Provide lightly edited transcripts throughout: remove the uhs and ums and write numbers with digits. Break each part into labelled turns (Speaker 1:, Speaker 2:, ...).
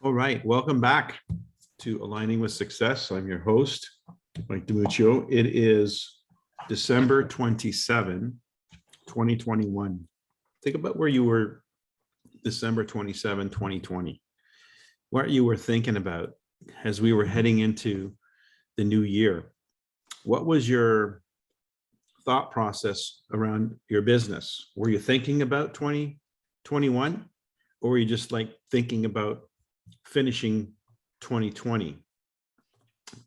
Speaker 1: All right, welcome back to Aligning with Success. I'm your host, Mike DiMuccio. It is December 27, 2021. Think about where you were December 27, 2020. What you were thinking about as we were heading into the new year. What was your thought process around your business? Were you thinking about 2021, or were you just like thinking about finishing 2020?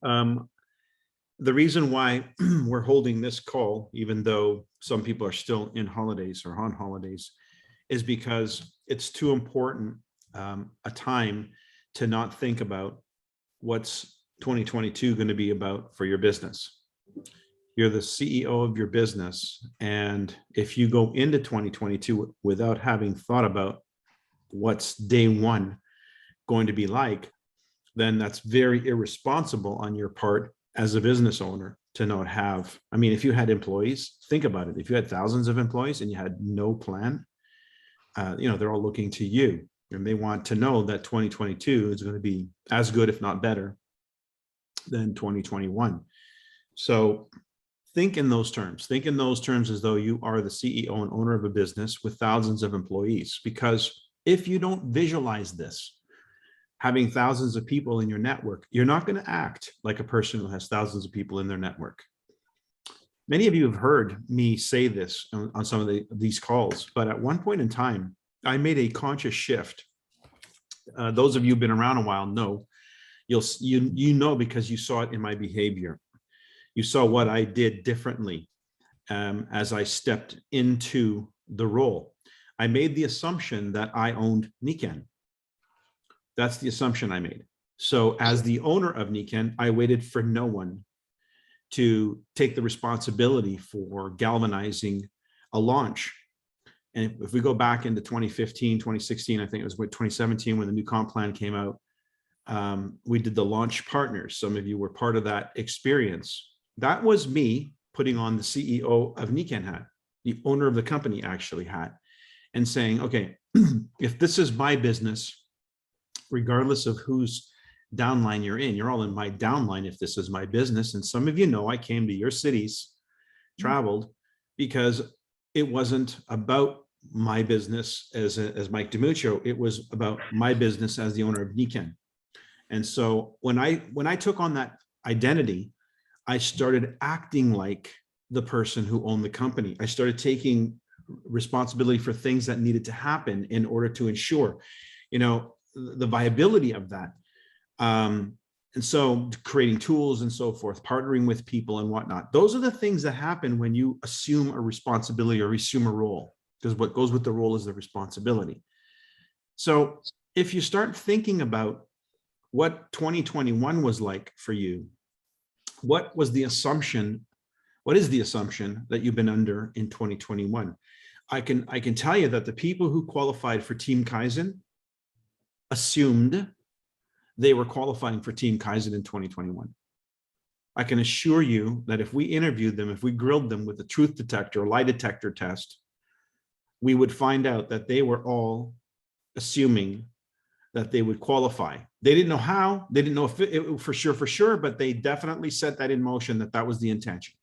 Speaker 1: The reason why we're holding this call, even though some people are still in holidays or on holidays, is because it's too important a time to not think about what's 2022 going to be about for your business. You're the CEO of your business, and if you go into 2022 without having thought about what's day one going to be like, then that's very irresponsible on your part as a business owner to not have. I mean, if you had employees, think about it. If you had thousands of employees and you had no plan, they're all looking to you, and they want to know that 2022 is going to be as good, if not better, than 2021. So think in those terms. Think in those terms as though you are the CEO and owner of a business with thousands of employees. Because if you don't visualize this, having thousands of people in your network, you're not going to act like a person who has thousands of people in their network. Many of you have heard me say this on some of these calls, but at one point in time, I made a conscious shift. Those of you who've been around a while know, you know, because you saw it in my behavior. You saw what I did differently as I stepped into the role. I made the assumption that I owned Niken. That's the assumption I made. So as the owner of Niken, I waited for no one to take the responsibility for galvanizing a launch. And if we go back into 2015, 2016, I think it was 2017 when the new comp plan came out, we did the launch partners. Some of you were part of that experience. That was me putting on the CEO of Niken hat, the owner of the company actually hat, and saying, okay, if this is my business, regardless of whose downline you're all in my downline if this is my business. And some of you know I came to your cities, traveled, because it wasn't about my business as Mike DiMuccio. It was about my business as the owner of Niken. And so when I took on that identity, I started acting like the person who owned the company. I started taking responsibility for things that needed to happen in order to ensure, the viability of that. And so creating tools and so forth, partnering with people and whatnot. Those are the things that happen when you assume a responsibility or assume a role, because what goes with the role is the responsibility. So if you start thinking about what 2021 was like for you, what is the assumption that you've been under in 2021? I can tell you that the people who qualified for Team Kaizen assumed they were qualifying for Team Kaizen in 2021. I can assure you that if we interviewed them, if we grilled them with a truth detector or lie detector test, we would find out that they were all assuming that they would qualify. They didn't know how, they didn't know if it for sure, but they definitely set that in motion, that was the intention.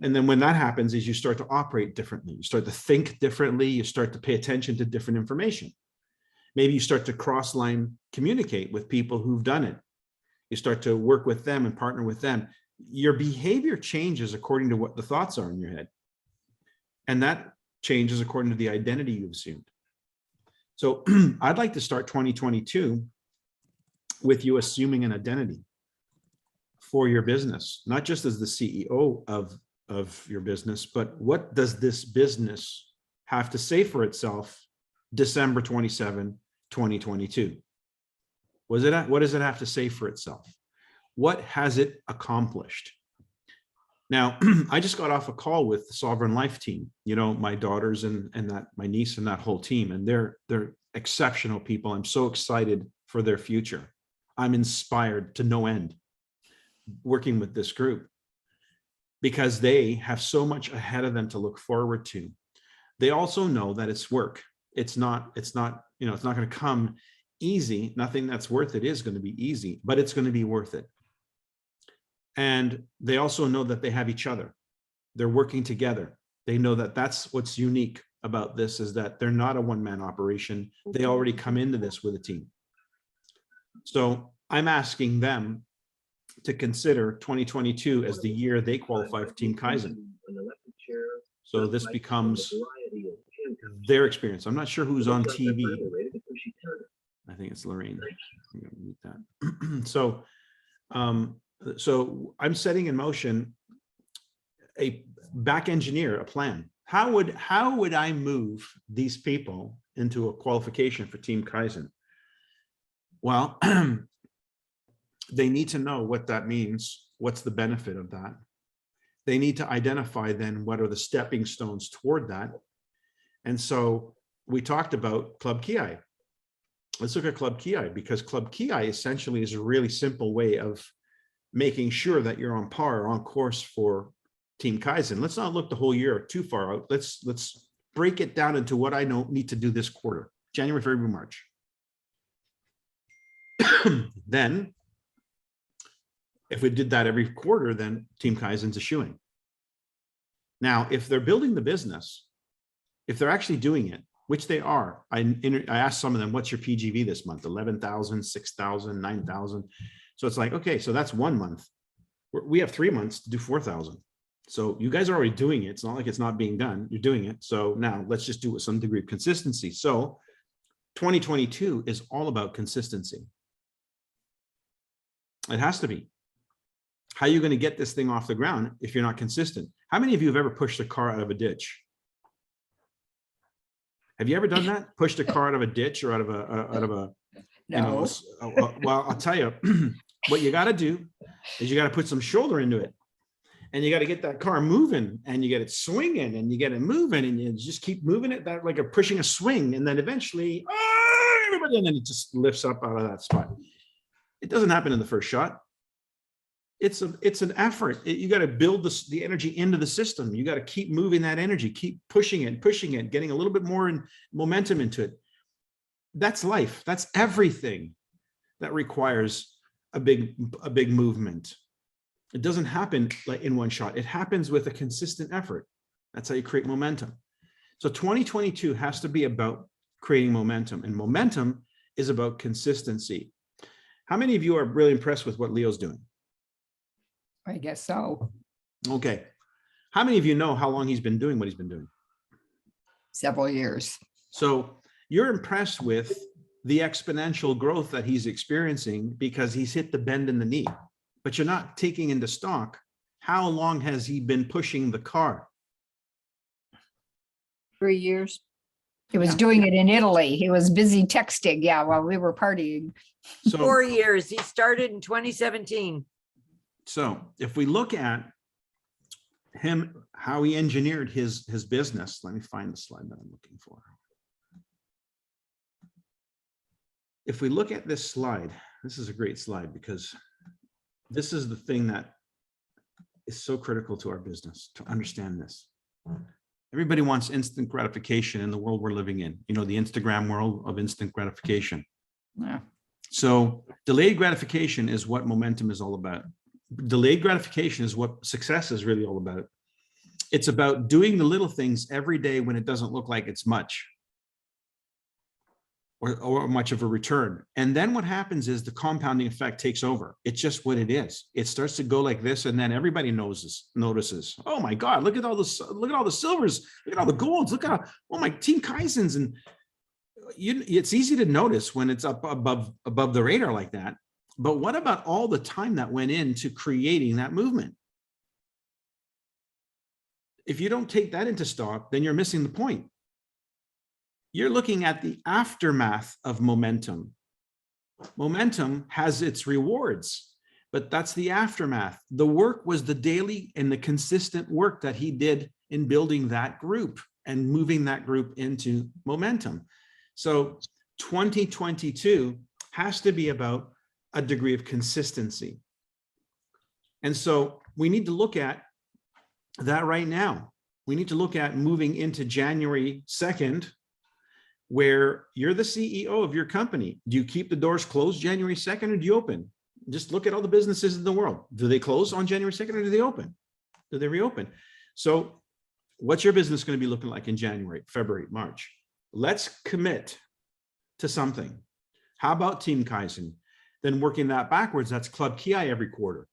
Speaker 1: And then when that happens is you start to operate differently. You start to think differently. You start to pay attention to different information. Maybe you start to cross-line communicate with people who've done it. You start to work with them and partner with them. Your behavior changes according to what the thoughts are in your head. And that changes according to the identity you've assumed. So I'd like to start 2022 with you assuming an identity for your business, not just as the CEO of your business, but what does this business have to say for itself December 27, 2022? What does it have to say for itself? What has it accomplished? Now, I just got off a call with the Sovereign Life team, my daughters and that my niece and that whole team, and they're exceptional people. I'm so excited for their future. I'm inspired to no end working with this group because they have so much ahead of them to look forward to. They also know that it's work. It's not going to come easy. Nothing that's worth it is going to be easy, but it's going to be worth it. And they also know that they have each other. They're working together. They know that that's what's unique about this, is that they're not a one-man operation. They already come into this with a team. So I'm asking them to consider 2022 as the year they qualify for Team Kaizen. So this becomes their experience. I'm not sure who's on TV. I think it's Lorraine. I'm going to mute that. So I'm setting in motion a back engineer, a plan. How would I move these people into a qualification for Team Kaizen? Well, they need to know what that means. What's the benefit of that? They need to identify then what are the stepping stones toward that. And so we talked about Club Ki. Let's look at Club Ki, because Club Ki essentially is a really simple way of making sure that you're on par, on course for Team Kaizen. Let's not look the whole year too far out. Let's break it down into what I need to do this quarter, January, February, March. Then, if we did that every quarter, then Team Kaizen's a shoo-in. Now, if they're building the business, if they're actually doing it, which they are, I asked some of them, what's your PGV this month? 11,000, 6,000, 9,000. So it's like, okay, so that's 1 month. We have 3 months to do 4,000. So you guys are already doing it. It's not like it's not being done. You're doing it. So now let's just do it with some degree of consistency. So 2022 is all about consistency. It has to be. How are you going to get this thing off the ground if you're not consistent? How many of you have ever pushed a car out of a ditch? Have you ever done that? Pushed a car out of a ditch or out of a
Speaker 2: No.
Speaker 1: Well, I'll tell you, what you got to do is you got to put some shoulder into it, and you got to get that car moving, and you get it swinging, and you get it moving, and you just keep moving it that like a pushing a swing, and then eventually, everybody, and then it just lifts up out of that spot. It doesn't happen in the first shot. It's an effort. You got to build the energy into the system. You got to keep moving that energy, keep pushing it, getting a little bit more momentum into it. That's life. That's everything that requires a big movement. It doesn't happen like in one shot. It happens with a consistent effort. That's how you create momentum. So 2022 has to be about creating momentum, and momentum is about consistency. How many of you are really impressed with what Leo's doing?
Speaker 2: I guess so.
Speaker 1: Okay. How many of you know how long he's been doing what he's been doing?
Speaker 2: Several years.
Speaker 1: So you're impressed with the exponential growth that he's experiencing because he's hit the bend in the knee, but you're not taking into stock how long has he been pushing the car?
Speaker 3: 3 years.
Speaker 2: He was doing it in Italy. He was busy texting, while we were partying.
Speaker 1: So
Speaker 3: 4 years. He started in 2017.
Speaker 1: So if we look at him, how he engineered his business, let me find the slide that I'm looking for. If we look at this slide, this is a great slide because this is the thing that is so critical to our business, to understand this. Everybody wants instant gratification in the world we're living in, the Instagram world of instant gratification.
Speaker 2: Yeah.
Speaker 1: So delayed gratification is what momentum is all about. Delayed gratification is what success is really all about. It's about doing the little things every day when it doesn't look like it's much or much of a return. And then what happens is the compounding effect takes over. It's just what it is. It starts to go like this, and then everybody notices. Oh my God, look at all this, look at all the silvers, look at all the golds, look at all my Team Kaizens. And it's easy to notice when it's up above the radar like that. But what about all the time that went into creating that movement? If you don't take that into stock, then you're missing the point. You're looking at the aftermath of momentum. Momentum has its rewards, but that's the aftermath. The work was the daily and the consistent work that he did in building that group and moving that group into momentum. So 2022 has to be about a degree of consistency. And so we need to look at that right now. We need to look at moving into January 2nd where you're the CEO of your company. Do you keep the doors closed January 2nd or do you open? Just look at all the businesses in the world. Do they close on January 2nd or do they open? Do they reopen? So what's your business going to be looking like in January, February, March? Let's commit to something. How about Team Kaizen? Then working that backwards, that's Club Ki every quarter.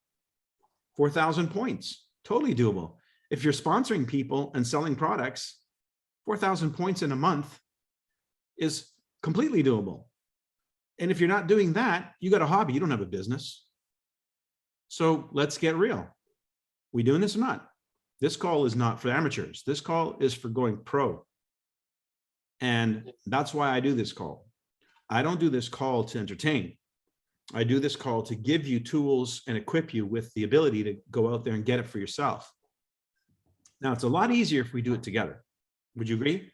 Speaker 1: 4,000 points, totally doable. If you're sponsoring people and selling products, 4,000 points in a month is completely doable. And if you're not doing that, you got a hobby, you don't have a business. So let's get real. We doing this or not? This call is not for amateurs. This call is for going pro. And that's why I do this call. I don't do this call to entertain. I do this call to give you tools and equip you with the ability to go out there and get it for yourself. Now, it's a lot easier if we do it together. Would you agree?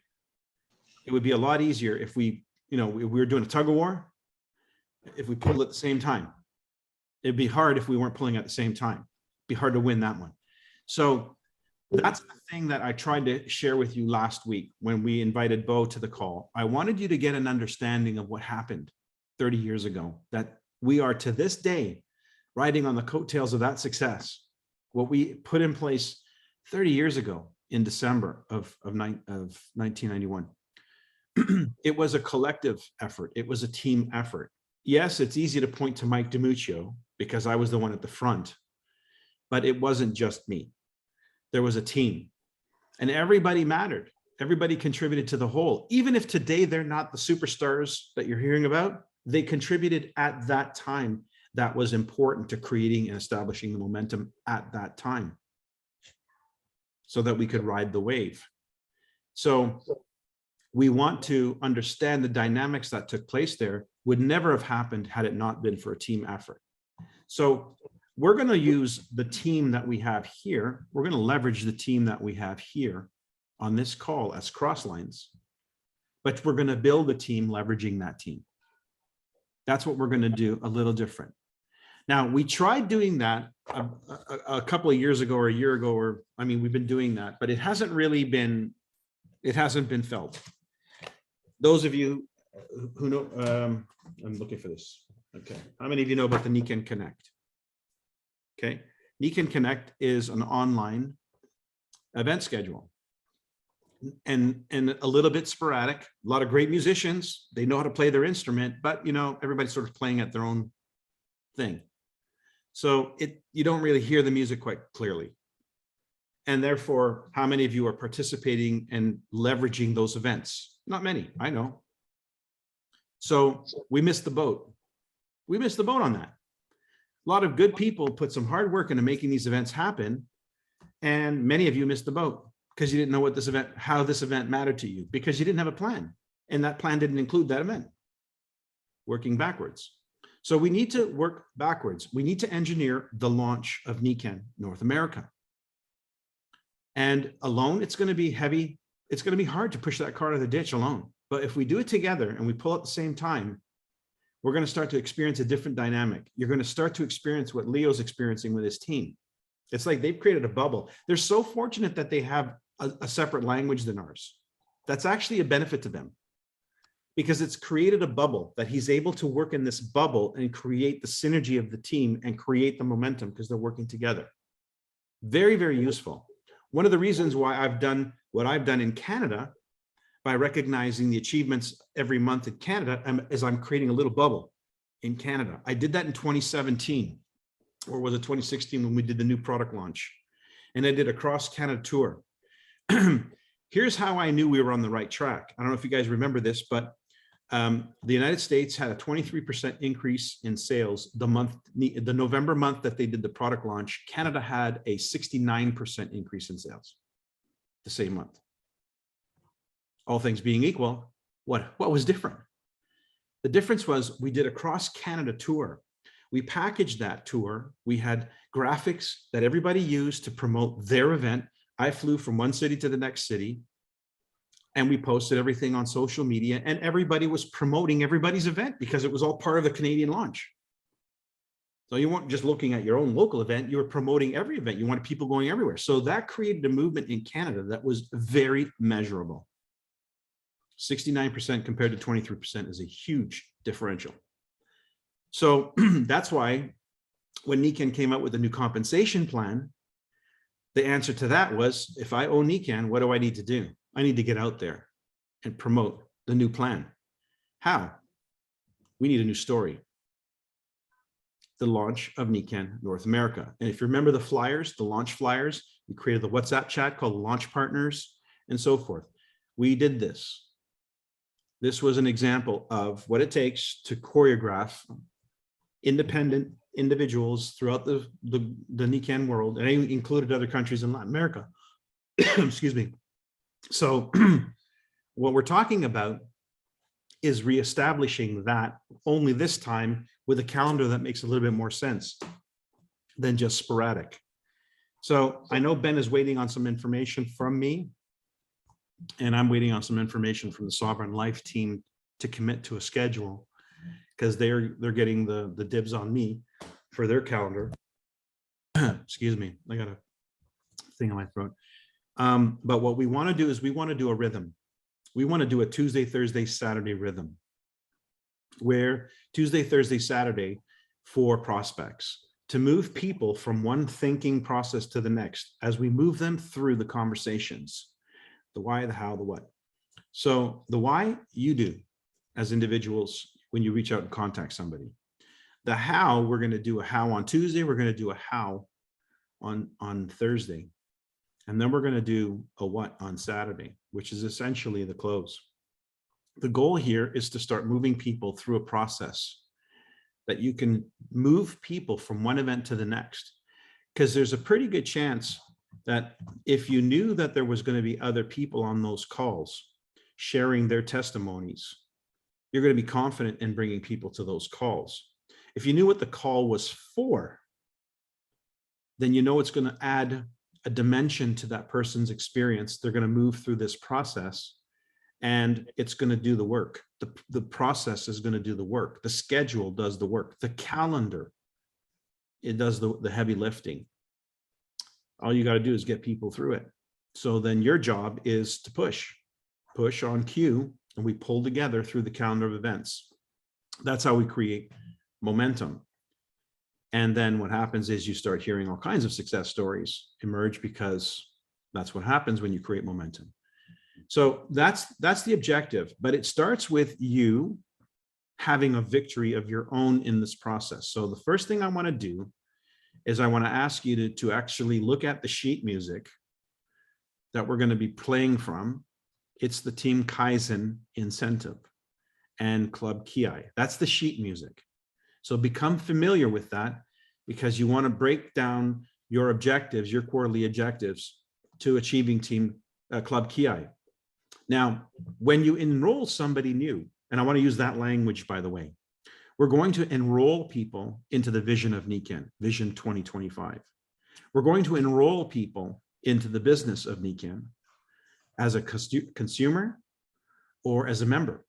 Speaker 1: It would be a lot easier if we were doing a tug of war, if we pulled at the same time. It'd be hard if we weren't pulling at the same time. It'd be hard to win that one. So that's the thing that I tried to share with you last week when we invited Bo to the call. I wanted you to get an understanding of what happened 30 years ago, that we are to this day riding on the coattails of that success. What we put in place 30 years ago in December of 1991. It was a collective effort. It was a team effort. Yes, it's easy to point to Mike DiMuccio because I was the one at the front, but it wasn't just me. There was a team and everybody mattered. Everybody contributed to the whole. Even if today they're not the superstars that you're hearing about, they contributed at that time. That was important to creating and establishing the momentum at that time so that we could ride the wave. So we want to understand the dynamics that took place there would never have happened had it not been for a team effort. So we're going to use the team that we have here. We're going to leverage the team that we have here on this call as cross lines, but we're going to build a team leveraging that team. That's what we're going to do a little different. Now, we tried doing that a couple of years ago or a year ago, or I mean, we've been doing that, but it hasn't really been, it hasn't been felt. Those of you who know, I'm looking for this. Okay. How many of you know about the Niken Connect? Okay. Niken Connect is an online event schedule and a little bit sporadic. A lot of great musicians. They know how to play their instrument, but everybody's sort of playing at their own thing. So you don't really hear the music quite clearly. And therefore, how many of you are participating and leveraging those events? Not many, I know. So we missed the boat. We missed the boat on that. A lot of good people put some hard work into making these events happen. And many of you missed the boat because you didn't know what how this event mattered to you, because you didn't have a plan. And that plan didn't include that event. Working backwards. So we need to work backwards. We need to engineer the launch of Niken North America. And alone, it's going to be heavy. It's going to be hard to push that car out of the ditch alone. But if we do it together and we pull at the same time, we're going to start to experience a different dynamic. You're going to start to experience what Leo's experiencing with his team. It's like they've created a bubble. They're so fortunate that they have a separate language than ours. That's actually a benefit to them, because it's created a bubble that he's able to work in this bubble and create the synergy of the team and create the momentum because they're working together. Very, very useful. One of the reasons why I've done what I've done in Canada by recognizing the achievements every month in Canada is I'm creating a little bubble in Canada. I did that in 2017, or was it 2016 when we did the new product launch? And I did a cross Canada tour. Here's how I knew we were on the right track. I don't know if you guys remember this, but the United States had a 23% increase in sales the November month that they did the product launch. Canada had a 69% increase in sales the same month. All things being equal, what was different? The difference was we did a cross Canada tour. We packaged that tour. We had graphics that everybody used to promote their event. I flew from one city to the next city, and we posted everything on social media, and everybody was promoting everybody's event because it was all part of the Canadian launch. So you weren't just looking at your own local event, you were promoting every event. You wanted people going everywhere. So that created a movement in Canada that was very measurable. 69% compared to 23% is a huge differential. So that's why when Nikan came out with a new compensation plan, the answer to that was, if I own Nikan, what do I need to do? I need to get out there and promote the new plan. How? We need a new story. The launch of Nikan North America. And if you remember the flyers, the launch flyers, we created the WhatsApp chat called Launch Partners and so forth. We did this. This was an example of what it takes to choreograph independent individuals throughout the Nikan world, and it included other countries in Latin America. Excuse me. So what we're talking about is reestablishing that, only this time with a calendar that makes a little bit more sense than just sporadic. So I know Ben is waiting on some information from me, and I'm waiting on some information from the Sovereign Life team to commit to a schedule, because they're getting the dibs on me for their calendar. Excuse me, I got a thing in my throat. But what we want to do is we want to do a rhythm. We want to do a Tuesday, Thursday, Saturday rhythm, where Tuesday, Thursday, Saturday for prospects, to move people from one thinking process to the next as we move them through the conversations, the why, the how, the what. So the why you do as individuals when you reach out and contact somebody. The how, we're going to do a how on Tuesday. We're going to do a how on Thursday. And then we're going to do a what on Saturday, which is essentially the close. The goal here is to start moving people through a process that you can move people from one event to the next. Because there's a pretty good chance that if you knew that there was going to be other people on those calls sharing their testimonies, you're going to be confident in bringing people to those calls. If you knew what the call was for, then you know it's going to add a dimension to that person's experience. They're going to move through this process and it's going to do the work. The process is going to do the work. The schedule does the work. The calendar, it does the heavy lifting. All you got to do is get people through it. So then your job is to push on cue, and we pull together through the calendar of events. That's how we create momentum. And then what happens is you start hearing all kinds of success stories emerge, because that's what happens when you create momentum. So that's the objective, but it starts with you having a victory of your own in this process. So the first thing I want to do is I want to ask you to actually look at the sheet music that we're going to be playing from. It's the Team Kaizen incentive and Club Ki. That's the sheet music. So become familiar with that, because you want to break down your objectives, your quarterly objectives, to achieving Club Ki. Now, when you enroll somebody new, and I want to use that language, by the way, we're going to enroll people into the vision of Nikan, Vision 2025. We're going to enroll people into the business of Nikan as a consumer or as a member.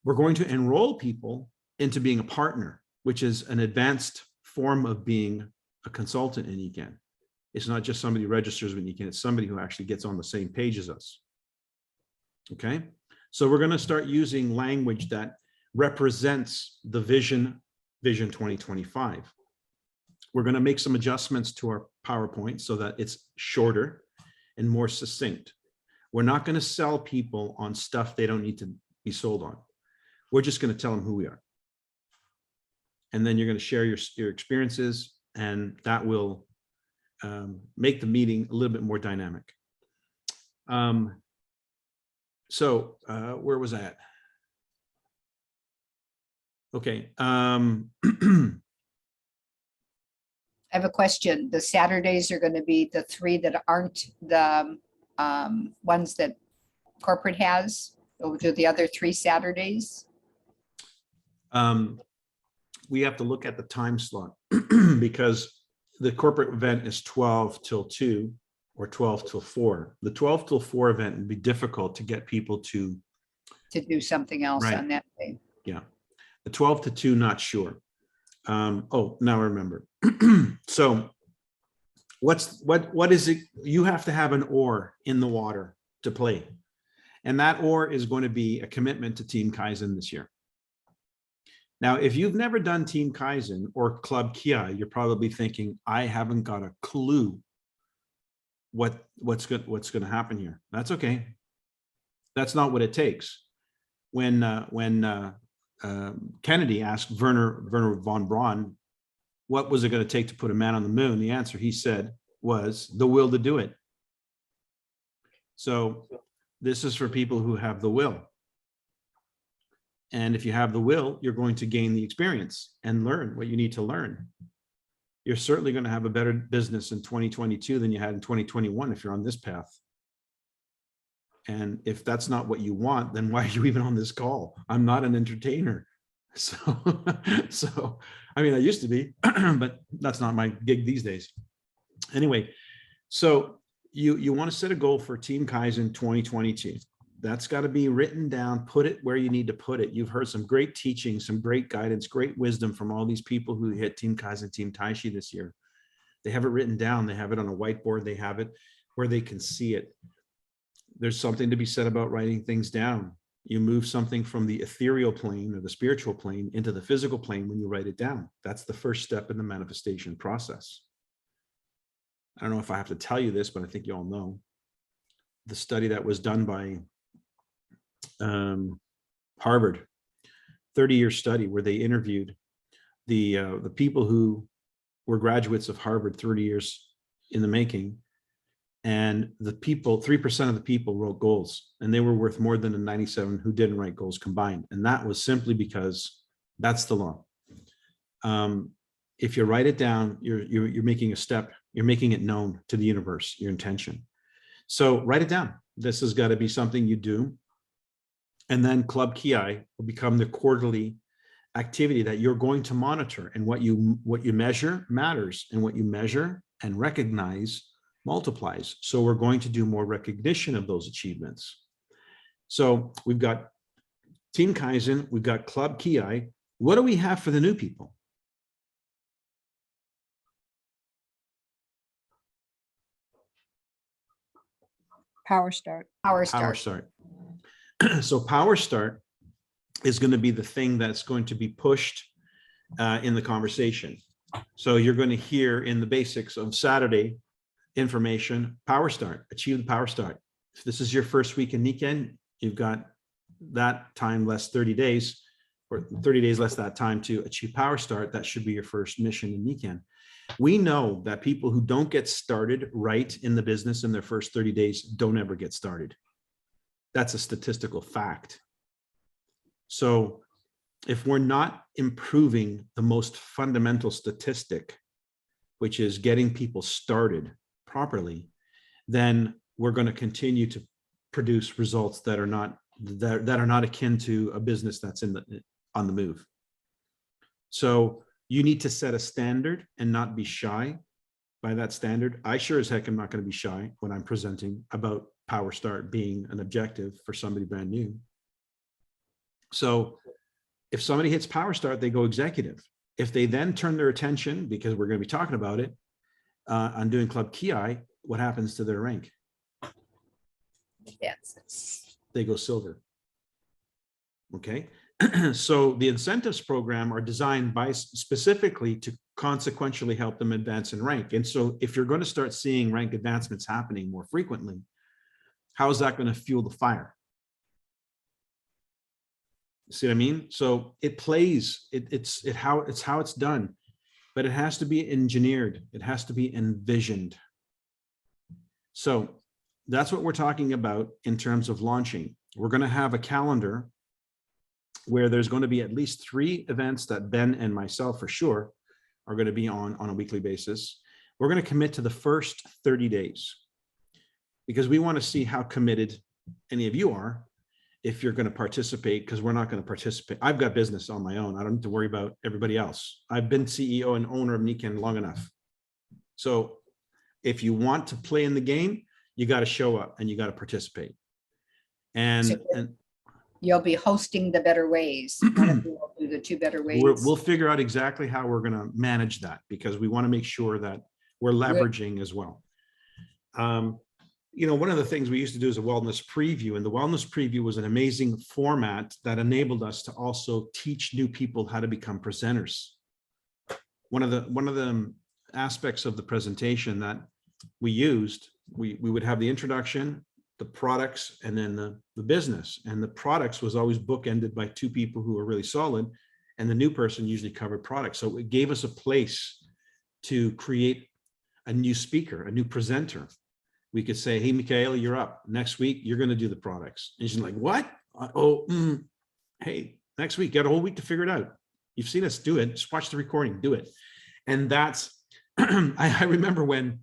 Speaker 1: We're going to enroll people into being a partner, which is an advanced form of being a consultant in Nikan. It's not just somebody who registers with Nikan, it's somebody who actually gets on the same page as us. Okay, so we're going to start using language that represents the Vision 2025. We're going to make some adjustments to our PowerPoint so that it's shorter and more succinct. We're not going to sell people on stuff they don't need to be sold on. We're just going to tell them who we are. And then you're going to share your experiences, and that will make the meeting a little bit more dynamic. So where was I at? Okay.
Speaker 2: I have a question. The Saturdays are going to be the 3 that aren't the ones that corporate has. We'll do the other 3 Saturdays.
Speaker 1: We have to look at the time slot because the corporate event is 12 till 2 or 12 till 4. The 12 till 4 event would be difficult to get people to
Speaker 2: do something else
Speaker 1: right.
Speaker 2: On that day.
Speaker 1: Yeah. The 12 to 2, not sure. Oh, now I remember. So what is it? You have to have an oar in the water to play. And that or is going to be a commitment to Team Kaizen this year. Now, if you've never done Team Kaizen or Club Kia, you're probably thinking, I haven't got a clue what's going to happen here. That's okay. That's not what it takes. When Kennedy asked Werner von Braun, what was it going to take to put a man on the moon? The answer, he said, was the will to do it. So this is for people who have the will. And if you have the will, you're going to gain the experience and learn what you need to learn. You're certainly going to have a better business in 2022 than you had in 2021 if you're on this path. And if that's not what you want, then why are you even on this call? I'm not an entertainer. So, I mean, I used to be, but that's not my gig these days. Anyway, so you want to set a goal for Team Kaizen 2022. That's got to be written down, put it where you need to put it. You've heard some great teaching, some great guidance, great wisdom from all these people who hit Team Kaizen, Team Taishi this year. They have it written down. They have it on a whiteboard. They have it where they can see it. There's something to be said about writing things down. You move something from the ethereal plane or the spiritual plane into the physical plane when you write it down. That's the first step in the manifestation process. I don't know if I have to tell you this, but I think you all know. The study that was done by Harvard, 30-year study where they interviewed the people who were graduates of Harvard 30 years in the making. And the people, 3% of the people wrote goals, and they were worth more than the 97 who didn't write goals combined. And that was simply because that's the law. If you write it down, you're making a step, you're making it known to the universe, your intention. So write it down. This has got to be something you do. And then Club Ki will become the quarterly activity that you're going to monitor, and what you measure matters, and what you measure and recognize multiplies. So we're going to do more recognition of those achievements. So we've got Team Kaizen, we've got Club Ki. What do we have for the new people?
Speaker 4: Power Start.
Speaker 2: Power
Speaker 1: Power
Speaker 2: Start.
Speaker 1: Start. So Power Start is going to be the thing that's going to be pushed in the conversation. So you're going to hear in the basics of Saturday information, Power Start, achieve the Power Start. If this is your first week in Nikken, you've got that time less 30 days, or 30 days less that time to achieve Power Start. That should be your first mission in Nikken. We know that people who don't get started right in the business in their first 30 days don't ever get started. That's a statistical fact. So if we're not improving the most fundamental statistic, which is getting people started properly, then we're going to continue to produce results that are not akin to a business that's on the move. So you need to set a standard and not be shy by that standard. I sure as heck am not going to be shy when I'm presenting about Power Start being an objective for somebody brand new. So if somebody hits Power Start, they go executive. If they then turn their attention, because we're going to be talking about it, on doing Club Ki, what happens to their rank?
Speaker 2: Yes.
Speaker 1: They go silver. Okay. So the incentives program are designed specifically to consequentially help them advance in rank. And so if you're going to start seeing rank advancements happening more frequently, how is that going to fuel the fire? See what I mean? So it plays, it's how it's done, but it has to be engineered. It has to be envisioned. So that's what we're talking about in terms of launching. We're going to have a calendar where there's going to be at least 3 events that Ben and myself for sure are going to be on a weekly basis. We're going to commit to the first 30 days because we want to see how committed any of you are if you're going to participate, because we're not going to participate. I've got business on my own. I don't need to worry about everybody else. I've been CEO and owner of Nikken long enough. So if you want to play in the game, you got to show up and you got to participate. And
Speaker 2: You'll be hosting the Better Ways. One of you will do the 2 Better Ways.
Speaker 1: we'll figure out exactly how we're going to manage that, because we want to make sure that we're leveraging as well. one of the things we used to do is a wellness preview, and the wellness preview was an amazing format that enabled us to also teach new people how to become presenters. One of the aspects of the presentation that we used, we would have the introduction, the products, and then the business. And the products was always bookended by two people who were really solid, and the new person usually covered products. So it gave us a place to create a new speaker, a new presenter. We could say, hey, Michaela, you're up. Next week, you're going to do the products. And she's like, what? Hey, next week, you got a whole week to figure it out. You've seen us do it. Just watch the recording, do it. And that's, I remember when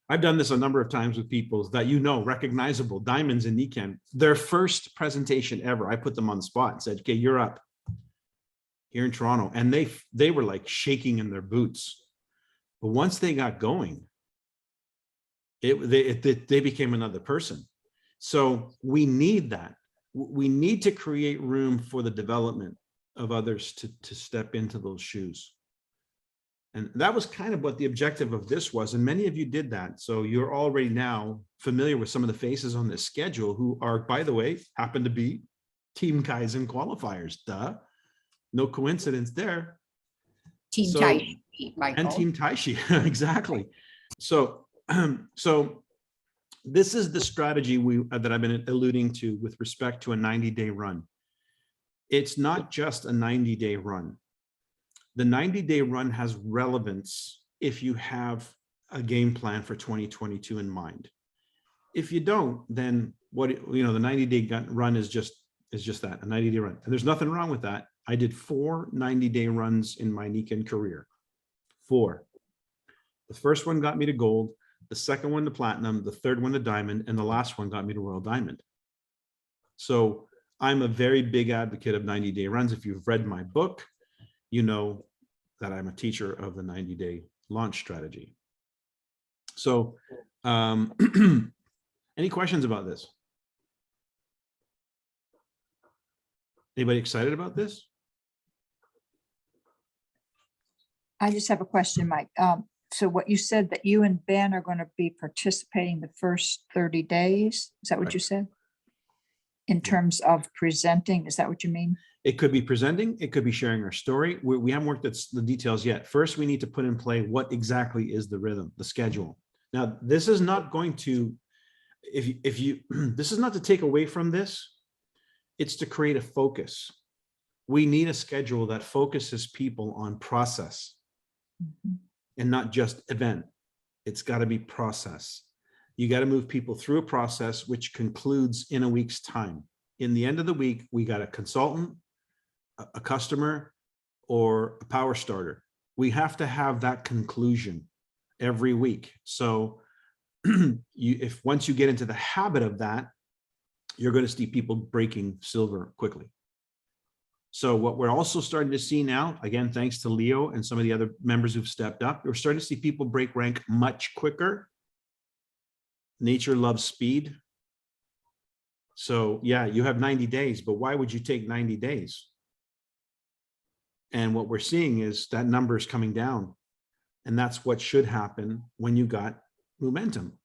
Speaker 1: I've done this a number of times with people that, recognizable, Diamonds and Nikan, their first presentation ever, I put them on the spot and said, okay, you're up here in Toronto. And they were like shaking in their boots. But once they got going, they became another person. So we need that. We need to create room for the development of others to step into those shoes. And that was kind of what the objective of this was. And many of you did that. So you're already now familiar with some of the faces on this schedule who are, by the way, happen to be Team Kaizen qualifiers. Duh. No coincidence there.
Speaker 2: Team Tai, Michael.
Speaker 1: And Team Taishi, exactly. So this is the strategy that I've been alluding to with respect to a 90-day run. It's not just a 90-day run. The 90-day run has relevance if you have a game plan for 2022 in mind. If you don't, then the 90-day run is just that, a 90-day run. And there's nothing wrong with that. I did 4 90-day runs in my Nikan career. 4. The first one got me to gold, the second one to platinum, the third one to diamond, and the last one got me to Royal Diamond. So I'm a very big advocate of 90-day runs. If you've read my book, you know that I'm a teacher of the 90-day launch strategy. So any questions about this? Anybody excited about this?
Speaker 4: I just have a question, Mike. So what you said that you and Ben are going to be participating the first 30 days. Is that what
Speaker 1: Right.
Speaker 4: you said? In terms of presenting, is that what you mean?
Speaker 1: It could be presenting, it could be sharing our story. We haven't worked at the details yet. First, we need to put in play what exactly is the rhythm, the schedule. Now, this is not going to, this is not to take away from this. It's to create a focus. We need a schedule that focuses people on process.
Speaker 4: Mhm.
Speaker 1: And not just event. It's got to be process. You got to move people through a process which concludes in a week's time. In the end of the week, we got a consultant, a customer, or a power starter. We have to have that conclusion every week. So once you get into the habit of that, you're going to see people breaking silver quickly. So what we're also starting to see now, again, thanks to Leo and some of the other members who've stepped up, we're starting to see people break rank much quicker. Nature loves speed. So yeah, you have 90 days, but why would you take 90 days? And what we're seeing is that number is coming down. And that's what should happen when you got momentum.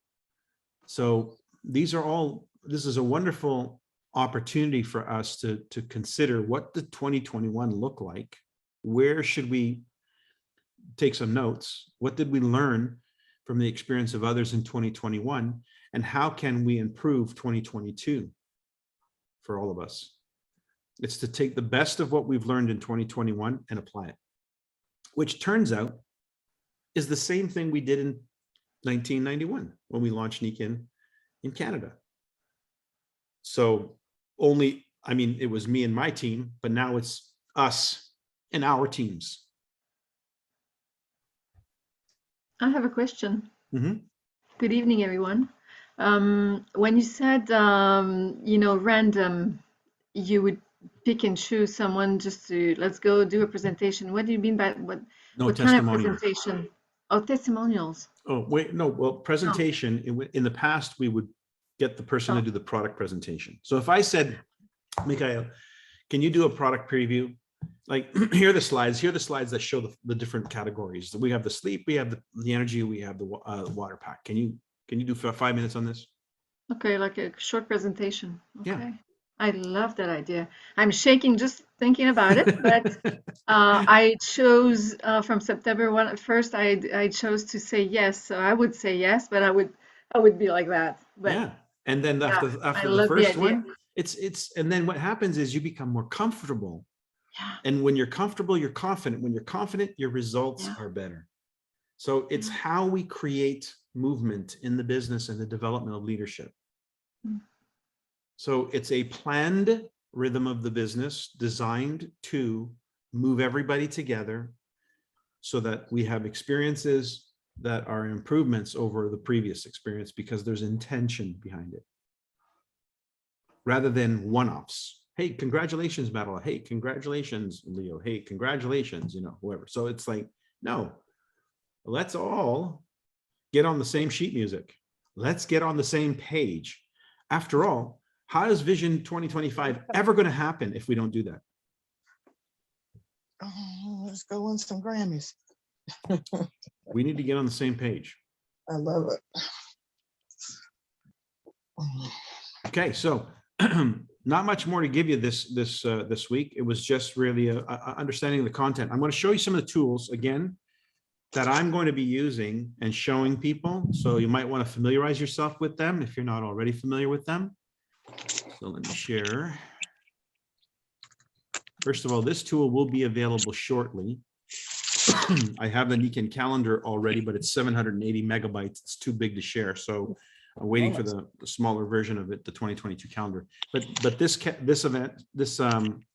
Speaker 1: So this is a wonderful opportunity for us to consider what did 2021 look like? Where should we take some notes? What did we learn from the experience of others in 2021? And how can we improve 2022 for all of us? It's to take the best of what we've learned in 2021 and apply it, which turns out is the same thing we did in 1991 when we launched Nikan in Canada. So it was me and my team, but now it's us and our teams.
Speaker 5: I have a question.
Speaker 1: Mm-hmm.
Speaker 5: Good evening, everyone. When you said, random, you would pick and choose someone just to, let's go do a presentation. What do you mean by what kind of
Speaker 1: Testimonials.
Speaker 5: presentation? Oh, testimonials.
Speaker 1: Oh, wait, no, well, presentation, in the past, we would get the person to do the product presentation. So if I said, Mikhail, can you do a product preview? Like, here are the slides that show the different categories. We have the sleep, we have the energy, we have the water pack. Can you Can you do 5 minutes on this?
Speaker 5: Okay, like a short presentation.
Speaker 1: Yeah.
Speaker 5: Okay. I love that idea. I'm shaking just thinking about it, but I chose from September 1st, I chose to say yes. So I would say yes, but I would be like that. But
Speaker 1: Yeah. And then
Speaker 5: yeah,
Speaker 1: after
Speaker 5: I
Speaker 1: after the
Speaker 5: love the
Speaker 1: first
Speaker 5: idea.
Speaker 1: one, it's and then what happens is you become more comfortable.
Speaker 5: Yeah.
Speaker 1: And when you're comfortable, you're confident. When you're confident, your results
Speaker 5: Yeah.
Speaker 1: are better. So it's how we create movement in the business and the development of leadership.
Speaker 5: Mm.
Speaker 1: So it's a planned rhythm of the business designed to move everybody together so that we have experiences that are improvements over the previous experience because there's intention behind it. Rather than one-offs. Hey, congratulations, Madeline. Hey, congratulations, Leo. Hey, congratulations, whoever. So it's like, no, let's all get on the same sheet music. Let's get on the same page. After all, how is Vision 2025 ever going to happen if we don't do that?
Speaker 6: Oh, let's go win some Grammys.
Speaker 1: We need to get on the same page.
Speaker 6: I love it.
Speaker 1: Okay, so not much more to give you this week. It was just really understanding the content. I'm going to show you some of the tools again that I'm going to be using and showing people. So you might want to familiarize yourself with them if you're not already familiar with them. So let me share. First of all, this tool will be available shortly. I have the Nikan calendar already, but it's 780 megabytes. It's too big to share. So I'm waiting for the smaller version of it, the 2022 calendar. But this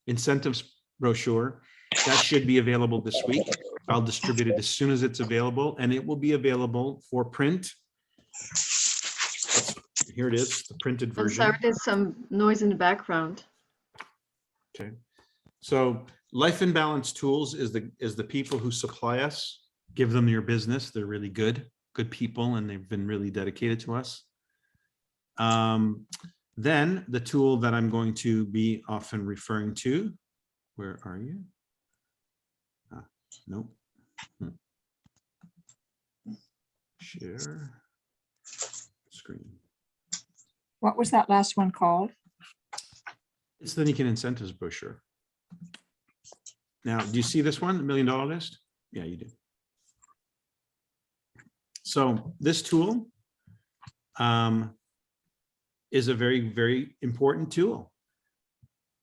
Speaker 1: incentives brochure, that should be available this week. I'll distribute it as soon as it's available, and it will be available for print. Here it is, the printed
Speaker 5: I'm
Speaker 1: version.
Speaker 5: sorry, there's some noise in the background.
Speaker 1: Okay. So Life in Balance Tools is the people who supply us. Give them your business. They're really good people, and they've been really dedicated to us. Then the tool that I'm going to be often referring to, where are you? Nope. Share screen.
Speaker 4: What was that last one called?
Speaker 1: It's the Nikan incentives brochure. Now, do you see this one, the $1 Million List? Yeah, you do. So this tool is a very, very important tool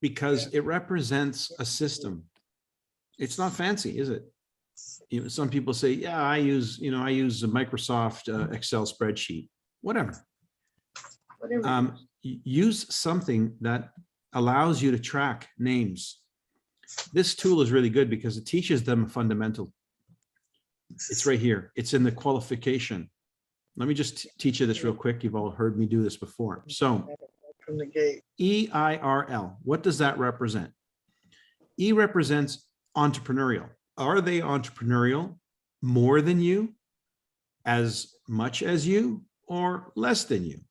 Speaker 1: because it represents a system. It's not fancy, is it? Some people say, yeah, I use a Microsoft Excel spreadsheet, whatever. Use something that allows you to track names. This tool is really good because it teaches them a fundamental. It's right here. It's in the qualification. Let me just teach you this real quick. You've all heard me do this before. So
Speaker 6: From the gate.
Speaker 1: EIRL, what does that represent? E represents entrepreneurial. Are they entrepreneurial more than you, as much as you, or less than you?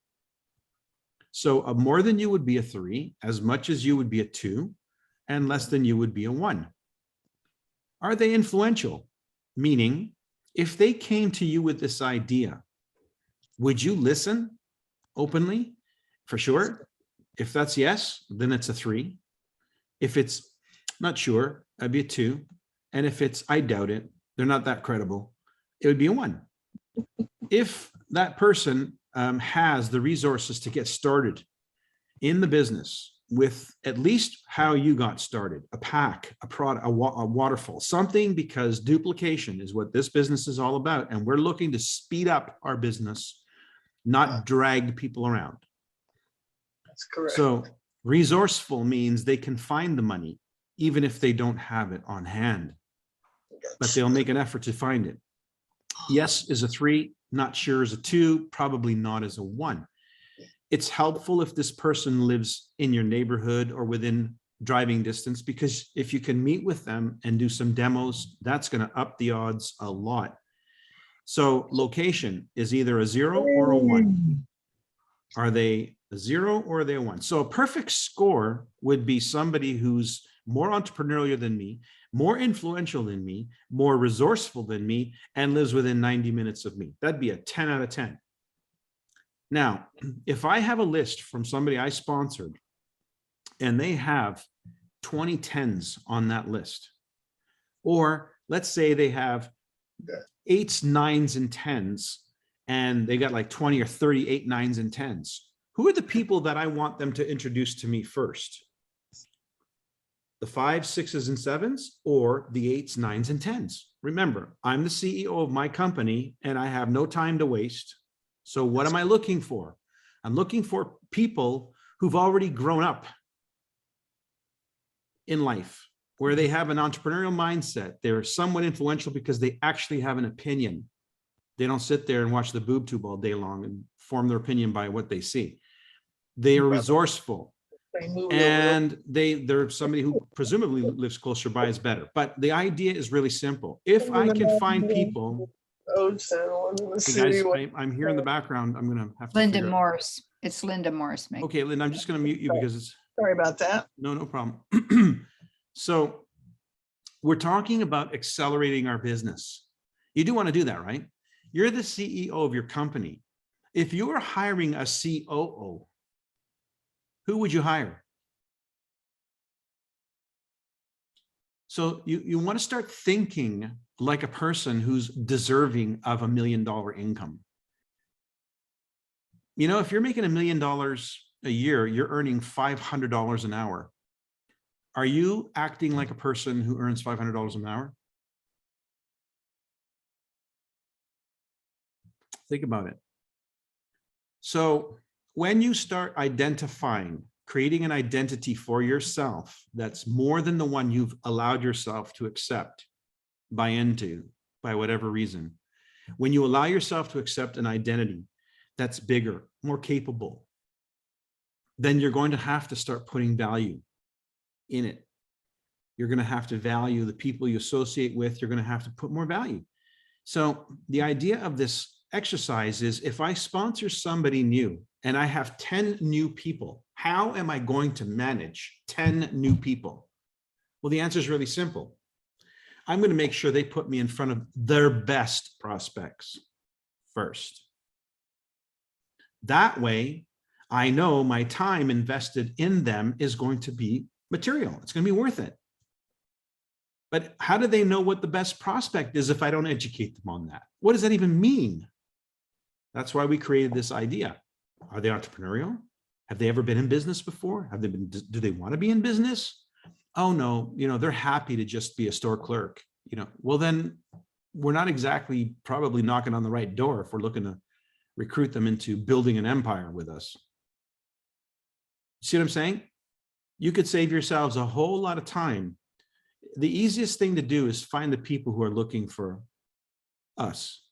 Speaker 1: So a more than you would be a 3, as much as you would be a 2, and less than you would be a 1. Are they influential? Meaning, if they came to you with this idea, would you listen openly? For sure. If that's yes, then it's a 3. If it's not sure, I'd be a 2. And if it's I doubt it, they're not that credible, it would be a 1. If that person has the resources to get started in the business with at least how you got started, a pack, a product, a waterfall, something, because duplication is what this business is all about. And we're looking to speed up our business, not drag people around.
Speaker 6: That's correct.
Speaker 1: So resourceful means they can find the money, even if they don't have it on hand, but they'll make an effort to find it. Yes is a 3, not sure is a 2, probably not as a 1. It's helpful if this person lives in your neighborhood or within driving distance, because if you can meet with them and do some demos, that's going to up the odds a lot. So location is either a 0 or a 1. Are they a 0 or are they a 1? So a perfect score would be somebody who's more entrepreneurial than me, more influential than me, more resourceful than me, and lives within 90 minutes of me. That'd be a 10 out of 10. Now, if I have a list from somebody I sponsored and they have 20 10s on that list, or let's say they have 8s, 9s, and 10s, and they got like 20 or 30 8, 9s, and 10s. Who are the people that I want them to introduce to me first? The 5s, 6s, and 7s, or the 8s, 9s, and 10s? Remember, I'm the CEO of my company and I have no time to waste. So what am I looking for? I'm looking for people who've already grown up in life, where they have an entrepreneurial mindset. They're somewhat influential because they actually have an opinion. They don't sit there and watch the boob tube all day long and form their opinion by what they see. They are resourceful,
Speaker 6: They move over.
Speaker 1: and they're somebody who presumably lives closer by is better. But the idea is really simple. If I can find people,
Speaker 6: Roads and one in the
Speaker 1: hey
Speaker 6: city.
Speaker 1: guys, I'm here in the background. I'm gonna have to
Speaker 2: Linda
Speaker 1: figure-
Speaker 2: Morris. It's Linda Morris. Meg.
Speaker 1: Okay, Lynn, I'm just gonna mute you because it's
Speaker 6: Sorry about that.
Speaker 1: no problem. So we're talking about accelerating our business. You do want to do that, right? You're the CEO of your company. If you were hiring a COO, who would you hire? So you want to start thinking like a person who's deserving of $1 million income. You know, if you're making $1 million a year, you're earning $500 an hour. Are you acting like a person who earns $500 an hour? Think about it. So when you start identifying, creating an identity for yourself that's more than the one you've allowed yourself to accept, buy into, by whatever reason, when you allow yourself to accept an identity that's bigger, more capable, then you're going to have to start putting value in it. You're going to have to value the people you associate with. You're going to have to put more value. So the idea of this exercise is, if I sponsor somebody new and I have 10 new people, how am I going to manage 10 new people? Well, the answer is really simple. I'm going to make sure they put me in front of their best prospects first. That way, I know my time invested in them is going to be material. It's going to be worth it. But how do they know what the best prospect is if I don't educate them on that? What does that even mean? That's why we created this idea. Are they entrepreneurial? Have they ever been in business before? Have they been, do they want to be in business? Oh no, they're happy to just be a store clerk. Well, then we're not exactly probably knocking on the right door if we're looking to recruit them into building an empire with us. See what I'm saying? You could save yourselves a whole lot of time. The easiest thing to do is find the people who are looking for us.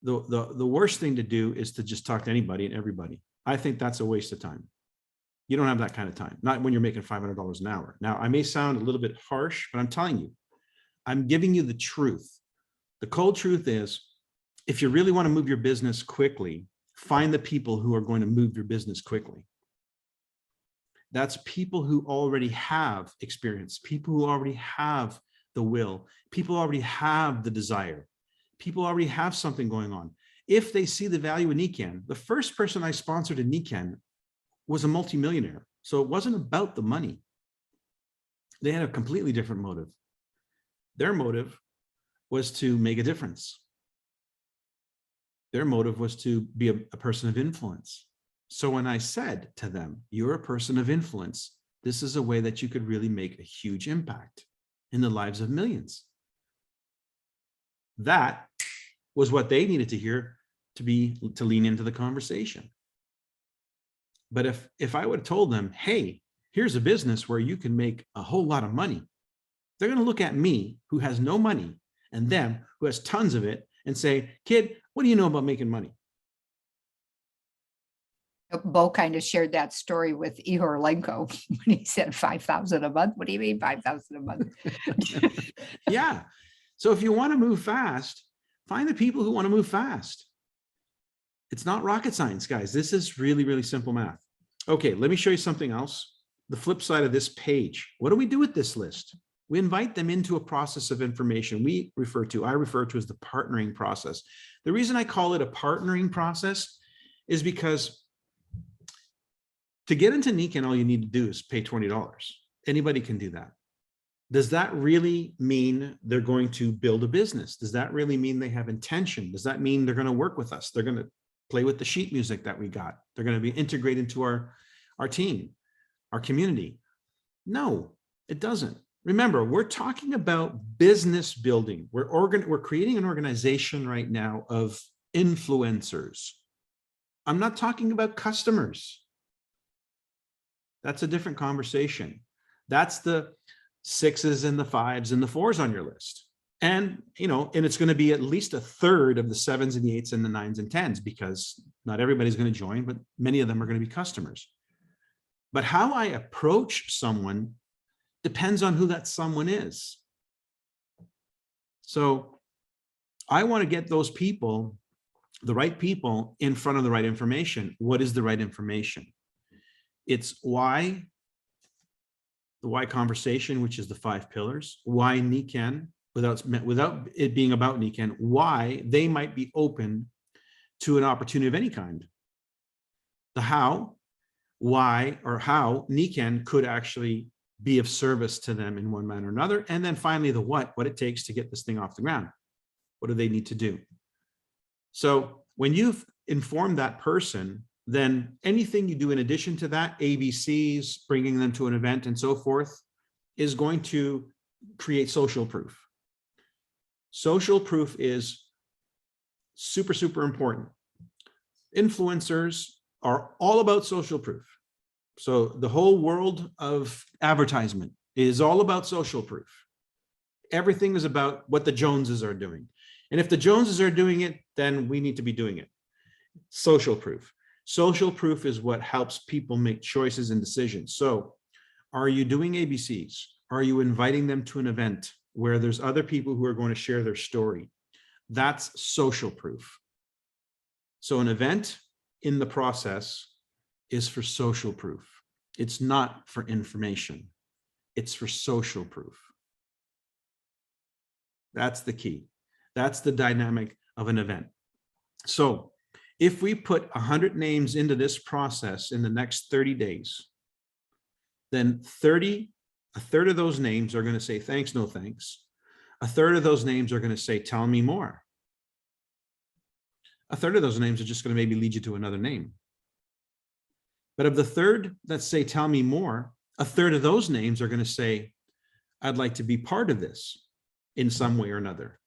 Speaker 1: The worst thing to do is to just talk to anybody and everybody. I think that's a waste of time. You don't have that kind of time, not when you're making $500 an hour. Now, I may sound a little bit harsh, but I'm telling you, I'm giving you the truth. The cold truth is, if you really want to move your business quickly, find the people who are going to move your business quickly. That's people who already have experience, people who already have the will, people who already have the desire, people already have something going on. If they see the value in Nikan, the first person I sponsored in Nikan was a multimillionaire. So it wasn't about the money. They had a completely different motive. Their motive was to make a difference. Their motive was to be a person of influence. So when I said to them, you're a person of influence, this is a way that you could really make a huge impact in the lives of millions. That was what they needed to hear to lean into the conversation. But if I would have told them, hey, here's a business where you can make a whole lot of money, they're going to look at me, who has no money, and them, who has tons of it, and say, kid, what do you know about making money?
Speaker 2: Bo kind of shared that story with Ihor Lenko when he said 5,000 a month. What do you mean 5,000 a month?
Speaker 1: Yeah. So if you want to move fast, find the people who want to move fast. It's not rocket science, guys. This is really, really simple math. Okay, let me show you something else. The flip side of this page. What do we do with this list? We invite them into a process of information I refer to as the partnering process. The reason I call it a partnering process is because to get into NECAN, all you need to do is pay $20. Anybody can do that. Does that really mean they're going to build a business? Does that really mean they have intention? Does that mean they're going to work with us? They're going to play with the sheet music that we got. They're going to be integrated into our team, our community. No, it doesn't. Remember, we're talking about business building. We're creating an organization right now of influencers. I'm not talking about customers. That's a different conversation. That's the 6s and the 5s and the 4s on your list. And, and it's going to be at least a third of the 7s and the 8s and the 9s and 10s, because not everybody's going to join, but many of them are going to be customers. But how I approach someone depends on who that someone is. So I want to get those people, the right people, in front of the right information. What is the right information? It's why, the why conversation, which is the 5 pillars, why NECAN, without it being about NECAN, why they might be open to an opportunity of any kind. The how, why, or how NECAN could actually be of service to them in one manner or another. And then finally, the what it takes to get this thing off the ground. What do they need to do? So when you've informed that person, then anything you do in addition to that, ABCs, bringing them to an event and so forth, is going to create social proof. Social proof is super, super important. Influencers are all about social proof. So the whole world of advertisement is all about social proof. Everything is about what the Joneses are doing. And if the Joneses are doing it, then we need to be doing it. Social proof. Social proof is what helps people make choices and decisions. So are you doing ABCs? Are you inviting them to an event where there's other people who are going to share their story? That's social proof. So an event in the process is for social proof. It's not for information. It's for social proof. That's the key. That's the dynamic of an event. So if we put 100 names into this process in the next 30 days, then a third of those names are going to say thanks, no thanks. A third of those names are going to say, tell me more. A third of those names are just going to maybe lead you to another name. But of the third that say, tell me more, a third of those names are going to say, I'd like to be part of this in some way or another.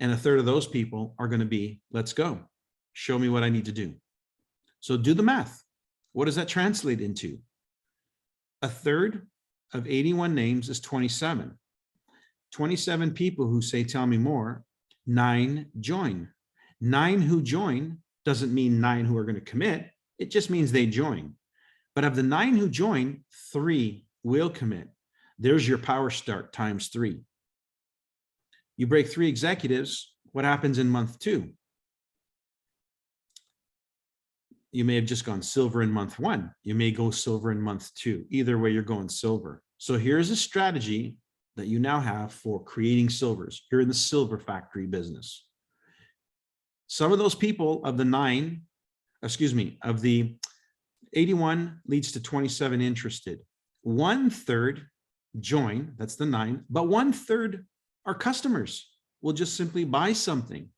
Speaker 1: And a third of those people are going to be, let's go. Show me what I need to do. So do the math. What does that translate into? A third of 81 names is 27. 27 people who say, tell me more, 9 join. 9 who join doesn't mean 9 who are going to commit. It just means they join. But of the 9 who join, 3 will commit. There's your power start times 3. You break 3 executives, what happens in month 2? You may have just gone silver in month 1. You may go silver in month 2. Either way, you're going silver. So here's a strategy that you now have for creating silvers. You're in the silver factory business. Some of those people of the of the 81 leads to 27 interested. 1/3 join, that's the 9, but 1/3 are customers, will just simply buy something.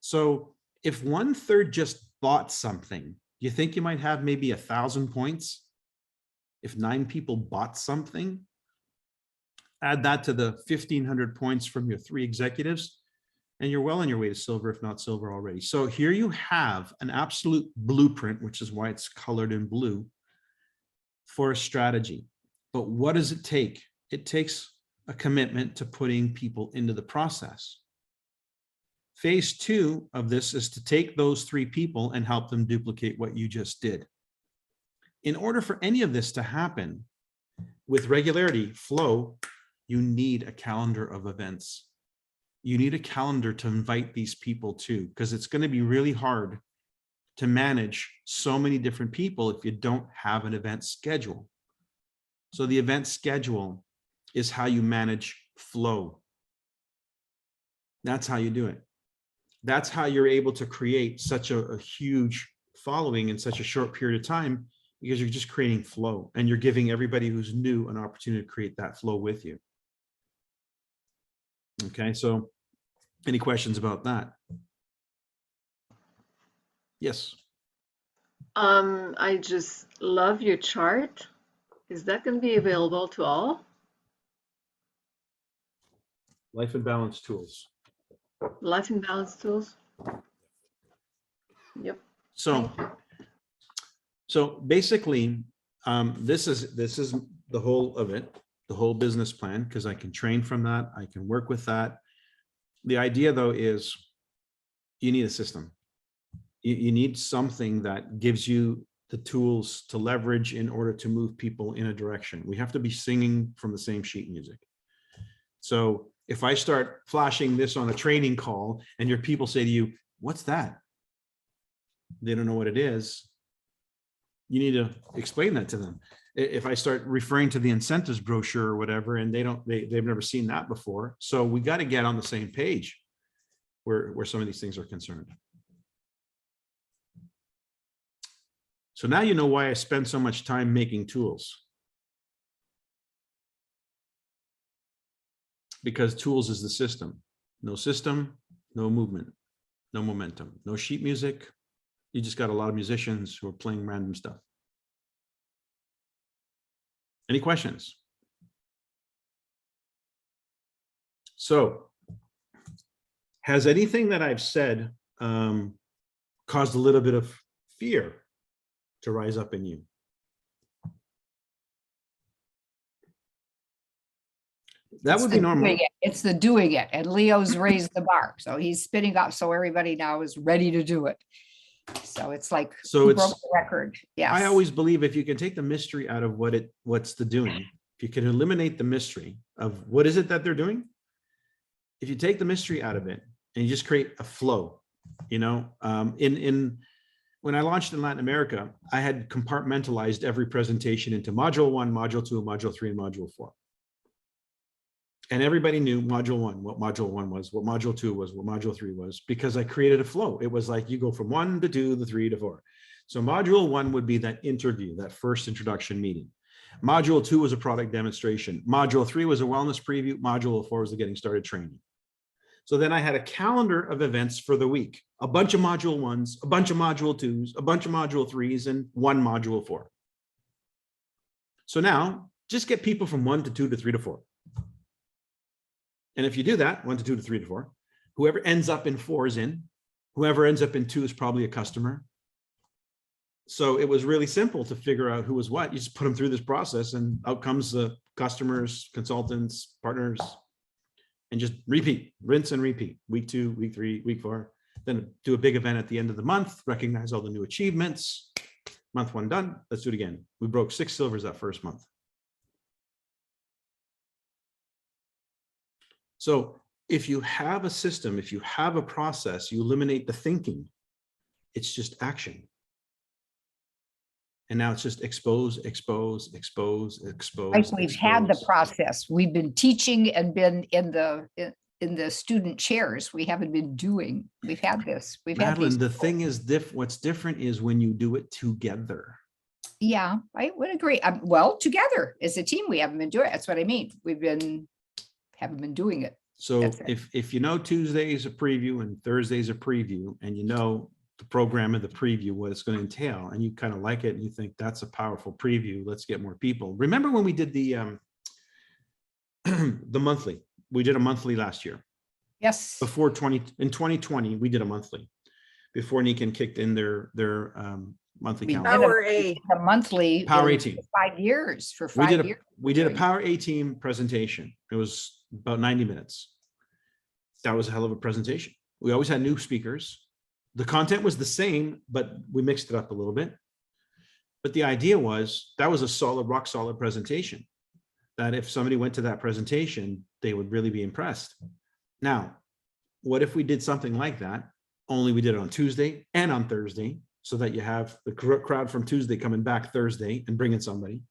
Speaker 1: So if 1/3 just bought something, you think you might have maybe 1,000 points? If 9 people bought something, add that to the 1,500 points from your 3 executives, and you're well on your way to silver, if not silver already. So here you have an absolute blueprint, which is why it's colored in blue, for a strategy. But what does it take? It takes a commitment to putting people into the process. Phase 2 of this is to take those 3 people and help them duplicate what you just did. In order for any of this to happen with regularity, flow, you need a calendar of events. You need a calendar to invite these people to, because it's going to be really hard to manage so many different people if you don't have an event schedule. So the event schedule is how you manage flow. That's how you do it. That's how you're able to create such a huge following in such a short period of time because you're just creating flow and you're giving everybody who's new an opportunity to create that flow with you. Okay, so any questions about that? Yes.
Speaker 5: I just love your chart. Is that going to be available to all?
Speaker 1: Life and balance tools.
Speaker 5: Life and balance tools? Yep.
Speaker 1: So, so basically, this is the whole of it, the whole business plan, because I can train from that. I can work with that. The idea though is you need a system. You need something that gives you the tools to leverage in order to move people in a direction. We have to be singing from the same sheet music. So if I start flashing this on a training call and your people say to you, what's that? They don't know what it is. You need to explain that to them. If I start referring to the incentives brochure or whatever, and they've never seen that before. So we got to get on the same page where some of these things are concerned. So now you know why I spend so much time making tools. Because tools is the system. No system, no movement, no momentum, no sheet music. You just got a lot of musicians who are playing random stuff. Any questions? So, has anything that I've said caused a little bit of fear to rise up in you? That would be normal.
Speaker 2: It's the doing it, and Leo's raised the bar, so he's spinning up, so everybody now is ready to do it. So it's like,
Speaker 1: So
Speaker 2: who broke
Speaker 1: it's,
Speaker 2: the record? Yes.
Speaker 1: I always believe if you can take the mystery out of what's the doing, if you can eliminate the mystery of what is it that they're doing, if you take the mystery out of it and you just create a flow, you know, when I launched in Latin America, I had compartmentalized every presentation into module 1, module 2, module 3, and module 4. And everybody knew module 1, what module 1 was, what module 2 was, what module 3 was, because I created a flow. It was like you go from 1 to 2 to 3 to 4. So module 1 would be that interview, that first introduction meeting. Module 2 was a product demonstration. Module 3 was a wellness preview. Module 4 was the getting started training. So then I had a calendar of events for the week, a bunch of module 1s, a bunch of module 2s, a bunch of module 3s, and one module 4. So now just get people from 1 to 2 to 3 to 4. And if you do that, 1 to 2 to 3 to 4, whoever ends up in 4 is in, whoever ends up in 2 is probably a customer. So it was really simple to figure out who was what. You just put them through this process and out comes the customers, consultants, partners, and just repeat, rinse and repeat. Week 2, week 3, week 4, then do a big event at the end of the month, recognize all the new achievements. Month 1 done, let's do it again. We broke 6 silvers that first month. So if you have a system, if you have a process, you eliminate the thinking. It's just action. And now it's just expose, expose, expose, expose.
Speaker 2: Like we've had the
Speaker 1: expose.
Speaker 2: process. We've been teaching and been in the student chairs. We haven't been doing. We've had this. We've had
Speaker 1: Madeline,
Speaker 2: these.
Speaker 1: the thing is, what's different is when you do it together.
Speaker 2: Yeah, I would agree. Well, together as a team, we haven't been doing it. That's what I mean. Haven't been doing it.
Speaker 1: So
Speaker 2: That's it.
Speaker 1: if you know Tuesday is a preview and Thursday is a preview, and you know the program of the preview, what it's going to entail, and you kind of like it and you think that's a powerful preview, let's get more people. Remember when we did the the monthly? We did a monthly last year.
Speaker 2: Yes.
Speaker 1: Before in 2020, we did a monthly before Nikan kicked in their monthly
Speaker 2: We
Speaker 1: calendar.
Speaker 2: did
Speaker 3: Power A.
Speaker 2: a monthly.
Speaker 1: Power
Speaker 2: in
Speaker 1: 18.
Speaker 2: 5 years for
Speaker 1: We
Speaker 2: 5 years.
Speaker 1: did a Power A team presentation. It was about 90 minutes. That was a hell of a presentation. We always had new speakers. The content was the same, but we mixed it up a little bit. But the idea was that was a solid, rock solid presentation, that if somebody went to that presentation, they would really be impressed. Now, what if we did something like that, only we did it on Tuesday and on Thursday, so that you have the crowd from Tuesday coming back Thursday and bringing somebody.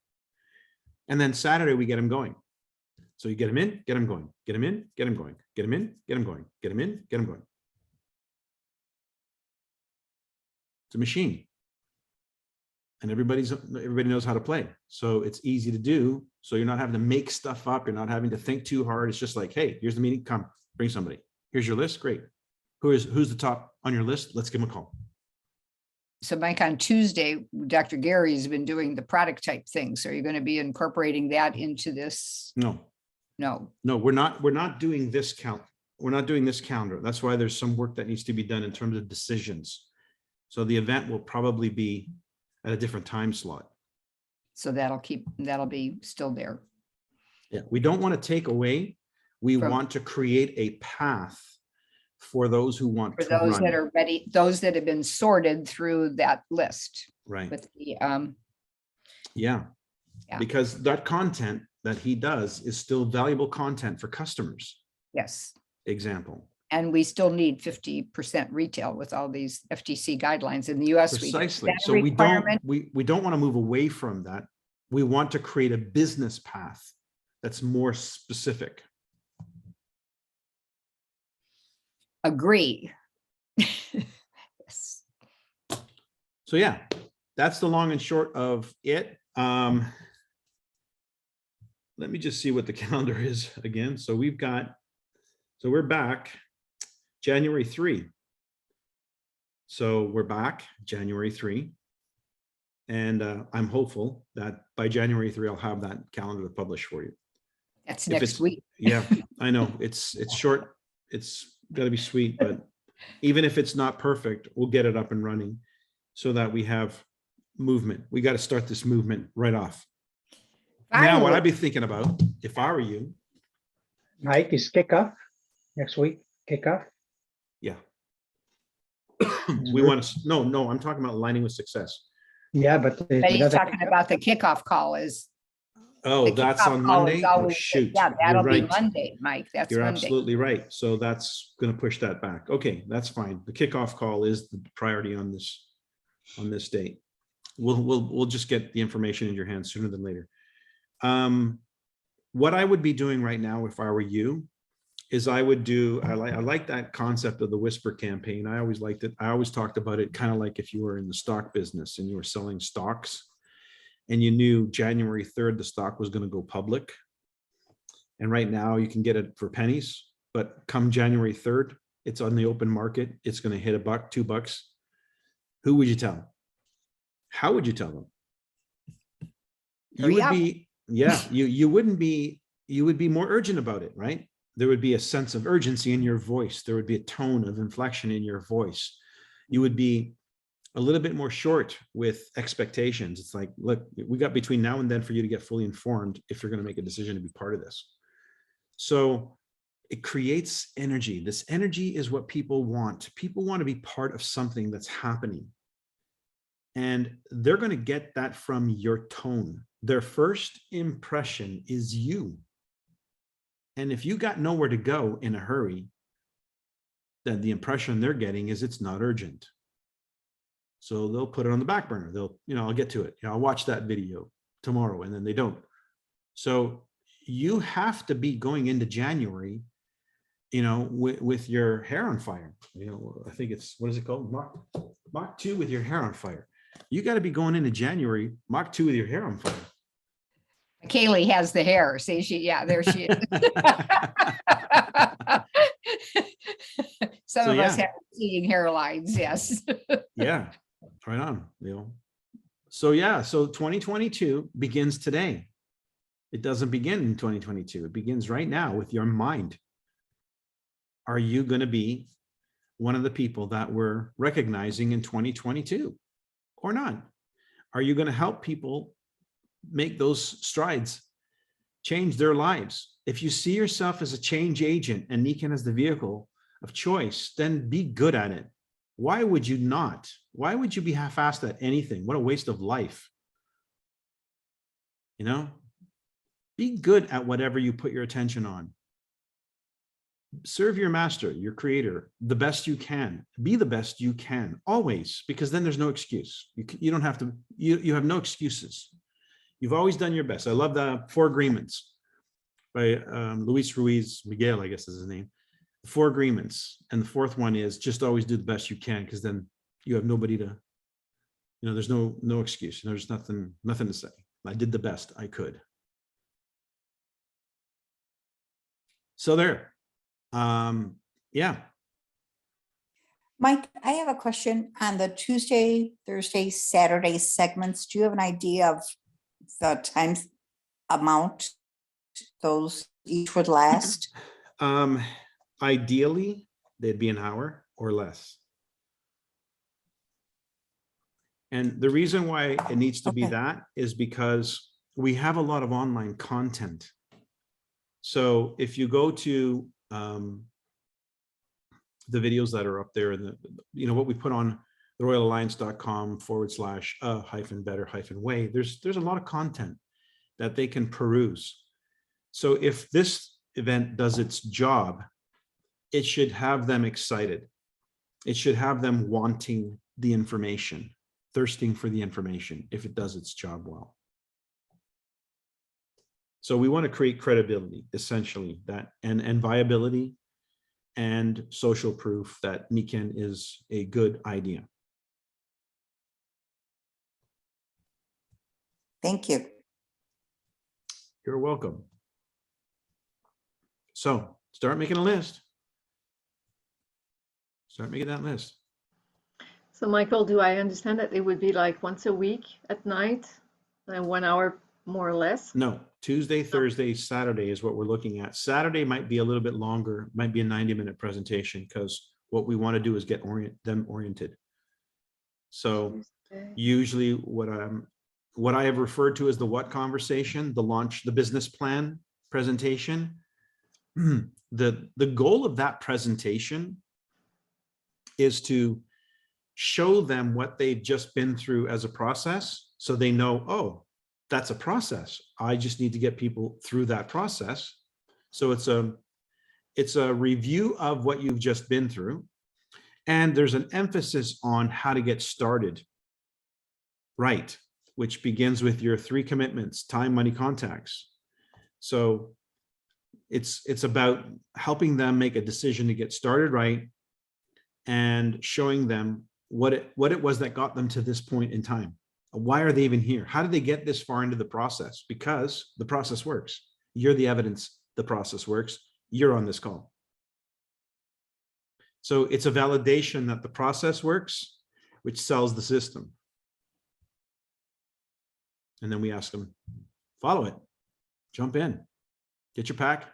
Speaker 1: And then Saturday, we get them going. So you get them in, get them going, get them in, get them going, get them in, get them going, get them in, get them going. It's a machine. and everybody knows how to play. So it's easy to do. So you're not having to make stuff up. You're not having to think too hard. It's just like, hey, here's the meeting. Come, bring somebody. Here's your list. Great. Who's the top on your list? Let's give them a call.
Speaker 2: So Mike, on Tuesday, Dr. Gary's been doing the product type things. Are you going to be incorporating that into this?
Speaker 1: No,
Speaker 2: No.
Speaker 1: we're not doing this count. We're not doing this calendar. That's why there's some work that needs to be done in terms of decisions. So the event will probably be at a different time slot.
Speaker 2: So that'll be still there.
Speaker 1: Yeah, we don't want to take away. We
Speaker 2: From-
Speaker 1: want to create a path for those who want
Speaker 2: For
Speaker 1: to
Speaker 2: those
Speaker 1: run.
Speaker 2: that are ready, those that have been sorted through that list
Speaker 1: Right.
Speaker 2: with the,
Speaker 1: Yeah.
Speaker 2: Yeah.
Speaker 1: Because that content that he does is still valuable content for customers.
Speaker 2: yes.
Speaker 1: Example.
Speaker 2: And we still need 50% retail with all these FTC guidelines in the US. we do. Is
Speaker 1: Precisely.
Speaker 2: that a
Speaker 1: So we
Speaker 2: requirement?
Speaker 1: don't want to move away from that. We want to create a business path that's more specific.
Speaker 2: Agree. Yes.
Speaker 1: So yeah, that's the long and short of it. Let me just see what the calendar is again. So we're back January 3. So we're back January 3. And I'm hopeful that by January 3, I'll have that calendar to publish for you.
Speaker 2: That's
Speaker 1: If
Speaker 2: next
Speaker 1: it's-
Speaker 2: week.
Speaker 1: Yeah, I know it's short. It's got to be sweet, but even if it's not perfect, we'll get it up and running so that we have movement. We got to start this movement right off. Now, what I'd be thinking about, if I were you,
Speaker 7: Mike, is kickoff next week, kickoff?
Speaker 1: yeah. We want to, no, I'm talking about aligning with success.
Speaker 7: Yeah, but. there's
Speaker 2: But he's
Speaker 7: another
Speaker 2: talking
Speaker 7: kickoff.
Speaker 2: about the kickoff call is.
Speaker 1: Oh,
Speaker 2: the
Speaker 1: that's
Speaker 2: kickoff
Speaker 1: on
Speaker 2: call is
Speaker 1: Monday? Oh,
Speaker 2: always-
Speaker 1: shoot.
Speaker 2: Yeah,
Speaker 1: You're
Speaker 2: that'll be
Speaker 1: right.
Speaker 2: Monday, Mike. That's
Speaker 1: You're
Speaker 2: Monday.
Speaker 1: absolutely right. So that's going to push that back. Okay, that's fine. The kickoff call is the priority on this date. We'll just get the information in your hands sooner than later. What I would be doing right now, if I were you, is I like that concept of the whisper campaign. I always liked it. I always talked about it kind of like if you were in the stock business and you were selling stocks and you knew January 3rd, the stock was going to go public. And right now you can get it for pennies, but come January 3rd, it's on the open market. It's going to hit $1, $2. Who would you tell? How would you tell them? You
Speaker 2: Hurry
Speaker 1: would
Speaker 2: up.
Speaker 1: be, yeah, you wouldn't be, you would be more urgent about it, right? There would be a sense of urgency in your voice. There would be a tone of inflection in your voice. You would be a little bit more short with expectations. It's like, look, we got between now and then for you to get fully informed if you're going to make a decision to be part of this. So it creates energy. This energy is what people want. People want to be part of something that's happening. And they're going to get that from your tone. Their first impression is you. And if you got nowhere to go in a hurry, then the impression they're getting is it's not urgent. So they'll put it on the back burner. They'll, I'll get to it. I'll watch that video tomorrow, and then they don't. So you have to be going into January, with your hair on fire. I think it's, what is it called? Mach 2 with your hair on fire. You got to be going into January, Mach 2 with your hair on fire.
Speaker 2: Kaylee has the hair. See, there she is. Some
Speaker 1: So,
Speaker 2: of us
Speaker 1: yeah.
Speaker 2: have receding hairlines, yes.
Speaker 1: Yeah, right on, So yeah, so 2022 begins today. It doesn't begin in 2022. It begins right now with your mind. Are you going to be one of the people that we're recognizing in 2022 or not? Are you going to help people make those strides, change their lives? If you see yourself as a change agent and Nikan as the vehicle of choice, then be good at it. Why would you not? Why would you be half-assed at anything? What a waste of life. Be good at whatever you put your attention on. Serve your master, your creator, the best you can. Be the best you can, always, because then there's no excuse. You don't have to, you have no excuses. You've always done your best. I love the 4 Agreements by Luis Ruiz Miguel, I guess is his name. 4 Agreements. And the 4th one is just always do the best you can, because then you have nobody to You know, there's no excuse. There's nothing to say. I did the best I could. So there. Yeah.
Speaker 8: Mike, I have a question on the Tuesday, Thursday, Saturday segments. Do you have an idea of the time amount those each would last?
Speaker 1: Ideally, they'd be an hour or less. And the reason why it needs to be
Speaker 8: Okay.
Speaker 1: that is because we have a lot of online content. So if you go to the videos that are up there, and what we put on the royalalliance.com/better-way, there's a lot of content that they can peruse. So if this event does its job, it should have them excited. It should have them wanting the information, thirsting for the information, if it does its job well. So we want to create credibility, essentially, that and viability and social proof that Nikken is a good idea.
Speaker 8: Thank you.
Speaker 1: You're welcome. So start making a list. Start making that list.
Speaker 5: So Michael, do I understand that it would be like once a week at night, and 1 hour more or less?
Speaker 1: No, Tuesday, Thursday, Saturday is what we're looking at. Saturday might be a little bit longer, might be a 90-minute presentation, because what we want to do is get them oriented. So usually what I have referred to as the what conversation, the launch, the business plan presentation. The goal of that presentation is to show them what they've just been through as a process, so they know, oh, that's a process. I just need to get people through that process. So it's a review of what you've just been through, and there's an emphasis on how to get started right, which begins with your 3 commitments: time, money, contacts. So it's about helping them make a decision to get started right, and showing them what it was that got them to this point in time. Why are they even here? How did they get this far into the process? Because the process works. You're the evidence the process works. You're on this call. So it's a validation that the process works, which sells the system. And then we ask them, follow it, jump in, get your pack,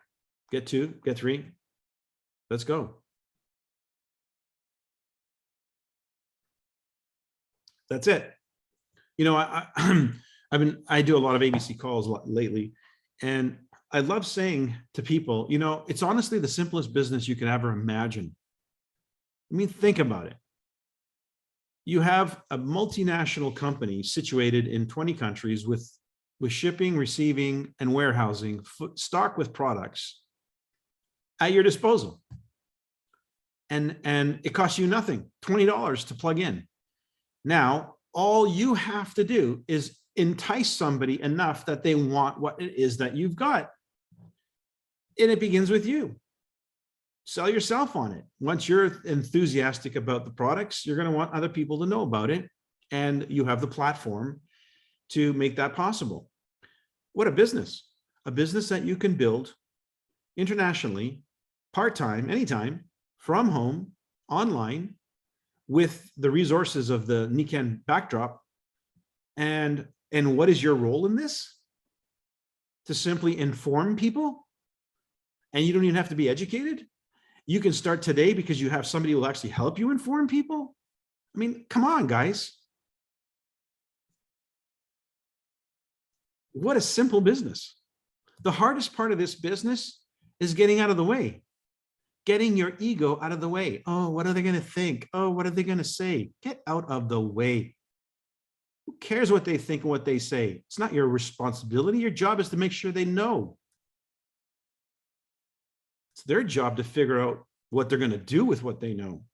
Speaker 1: get 2, get 3, let's go. That's it. I do a lot of ABC calls lately, and I love saying to people, it's honestly the simplest business you could ever imagine. I mean, think about it. You have a multinational company situated in 20 countries with shipping, receiving, and warehousing, stocked with products at your disposal. And it costs you nothing, $20 to plug in. Now, all you have to do is entice somebody enough that they want what it is that you've got. And it begins with you. Sell yourself on it. Once you're enthusiastic about the products, you're going to want other people to know about it. And you have the platform to make that possible. What a business that you can build internationally, part-time, anytime, from home, online, with the resources of the Nikken backdrop. And what is your role in this? To simply inform people? And you don't even have to be educated? You can start today because you have somebody who will actually help you inform people? I mean, come on, guys. What a simple business. The hardest part of this business is getting out of the way. Getting your ego out of the way. Oh, what are they going to think? Oh, what are they going to say? Get out of the way. Who cares what they think and what they say? It's not your responsibility. Your job is to make sure they know. It's their job to figure out what they're going to do with what they know.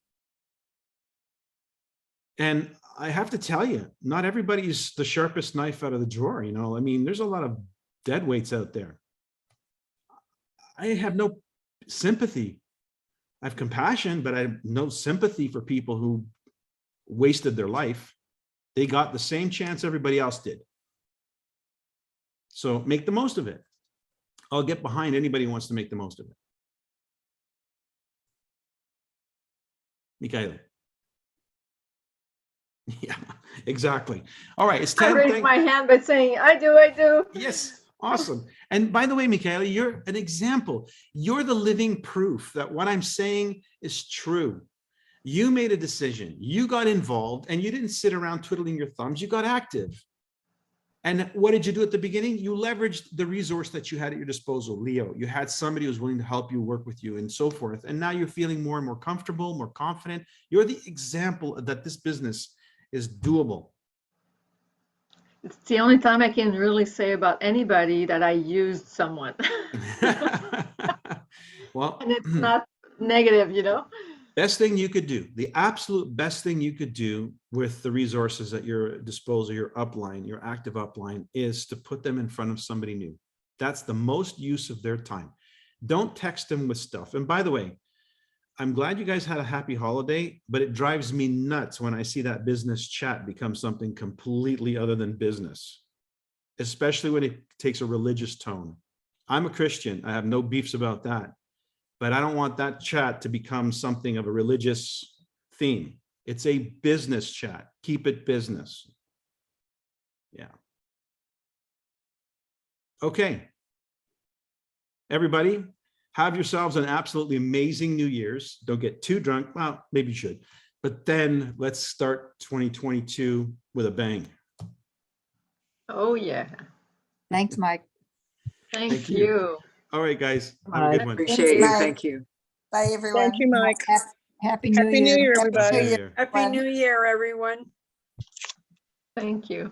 Speaker 1: And I have to tell you, not everybody's the sharpest knife out of the drawer. I mean, there's a lot of dead weights out there. I have no sympathy. I have compassion, but I have no sympathy for people who wasted their life They got the same chance everybody else did. So make the most of it. I'll get behind anybody who wants to make the most of it. Michaela. Yeah, exactly. All right, it's
Speaker 5: I
Speaker 1: 10.
Speaker 5: raised my hand by saying, I do.
Speaker 1: Yes, awesome. And by the way, Michaela, you're an example. You're the living proof that what I'm saying is true. You made a decision, you got involved, and you didn't sit around twiddling your thumbs, you got active. And what did you do at the beginning? You leveraged the resource that you had at your disposal, Leo. You had somebody who was willing to help you, work with you, and so forth. And now you're feeling more and more comfortable, more confident. You're the example that this business is doable.
Speaker 5: It's the only time I can really say about anybody that I used someone.
Speaker 1: Well,
Speaker 5: And it's not negative, you know?
Speaker 1: best thing you could do, the absolute best thing you could do with the resources at your disposal, your upline, your active upline, is to put them in front of somebody new. That's the most use of their time. Don't text them with stuff. And by the way, I'm glad you guys had a happy holiday, but it drives me nuts when I see that business chat become something completely other than business, especially when it takes a religious tone. I'm a Christian. I have no beefs about that. But I don't want that chat to become something of a religious theme. It's a business chat. Keep it business. Yeah. Okay. Everybody, have yourselves an absolutely amazing New Year's. Don't get too drunk. Well, maybe you should. But then let's start 2022 with a bang.
Speaker 5: Oh, yeah.
Speaker 4: Thanks, Mike.
Speaker 5: Thank
Speaker 1: Thank you.
Speaker 5: you.
Speaker 1: All right, guys. Have a
Speaker 3: I
Speaker 1: good one.
Speaker 3: appreciate you.
Speaker 8: Mike.
Speaker 3: Thank you.
Speaker 8: Bye, everyone.
Speaker 6: Thank you, Mike.
Speaker 4: Happy New
Speaker 6: Happy New
Speaker 4: Year.
Speaker 6: Year,
Speaker 8: Happy
Speaker 6: everybody.
Speaker 8: New
Speaker 1: New
Speaker 8: Year.
Speaker 1: Year.
Speaker 3: Happy New Year, everyone.
Speaker 5: Thank you.